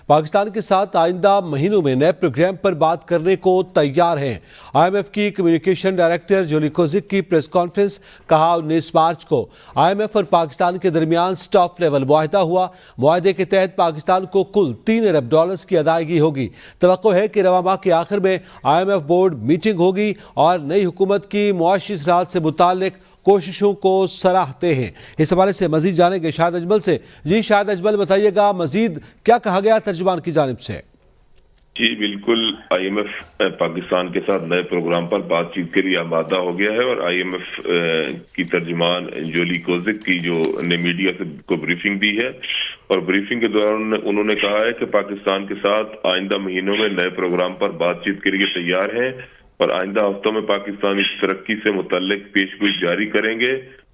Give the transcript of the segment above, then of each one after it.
पाकिस्तान के साथ आइंदा महीनों में नए प्रोग्राम पर बात करने को तैयार हैं। IMF की कम्युनिकेशन डायरेक्टर जोली कोजिक की प्रेस कॉन्फ्रेंस, कहा 19 मार्च को IMF और पाकिस्तान के दरमियान स्टॉप लेवल मुआहदा हुआ। मुआहदे के तहत पाकिस्तान को कुल $3 अरब की अदायगी होगी। तवक्को है कि रवा माह के आखिर में IMF बोर्ड मीटिंग होगी और नई हुकूमत की मुआशी इस्लाहात से मुताल्लिक कोशिशों को सराहते हैं। इस हवाले से मजीद जानेंगे शाहिद अजमल से। जी शाहिद अजमल, बताइएगा मजीद क्या कहा गया तर्जुमान की जानिब से? जी बिल्कुल, IMF पाकिस्तान के साथ नए प्रोग्राम पर बातचीत के लिए आमादा हो गया है और IMF की तर्जुमान जोली कोजिक की जो ने मीडिया को ब्रीफिंग दी है और ब्रीफिंग के दौरान उन्होंने कहा है कि पाकिस्तान के साथ आइंदा महीनों में नए प्रोग्राम पर बातचीत के लिए तैयार हैं और आइंदा हफ्तों में पाकिस्तान इस तरक्की से मुतल्लिक पेशगोई जारी करेंगे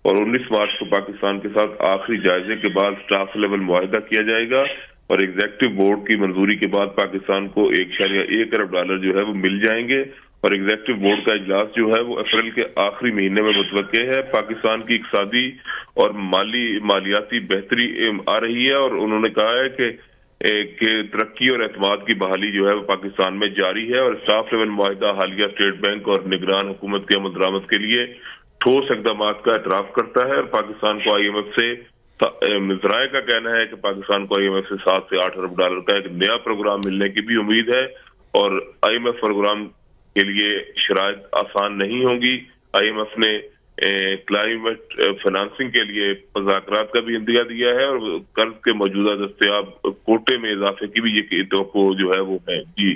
और 19 मार्च को पाकिस्तान के साथ आखिरी जायजे के बाद स्टाफ लेवल मुआहिदा किया जाएगा और एग्जीक्यूटिव बोर्ड की मंजूरी के बाद पाकिस्तान को $1.1 अरब जो है वो मिल जाएंगे और एग्जीक्यूटिव बोर्ड का इजलास जो है वो अप्रैल के आखिरी महीने में मुतवक्के है। पाकिस्तान की इक्तिसादी और मालियाती बेहतरी आ रही है और उन्होंने कहा है कि तरक्की और एतमाद की बहाली जो है वो पाकिस्तान में जारी है और स्टाफ लेवल मुआहिदा हालिया स्टेट बैंक और निगरान हुकूमत के अमल दरामद के लिए ठोस इक़दाम का एतराफ करता है और पाकिस्तान को IMF से मिज़राए का कहना है कि पाकिस्तान को IMF से $7 से $8 अरब का एक नया प्रोग्राम मिलने की भी उम्मीद है और IMF प्रोग्राम के लिए शराइत आसान नहीं होंगी। IMF ने क्लाइमेट फाइनेंसिंग के लिए मुज़ाकरात का भी इंदिया दिया है और कर्ज के मौजूदा दस्तयाब कोटे में इजाफे की भी ये तवक्को जो है वो है। जी।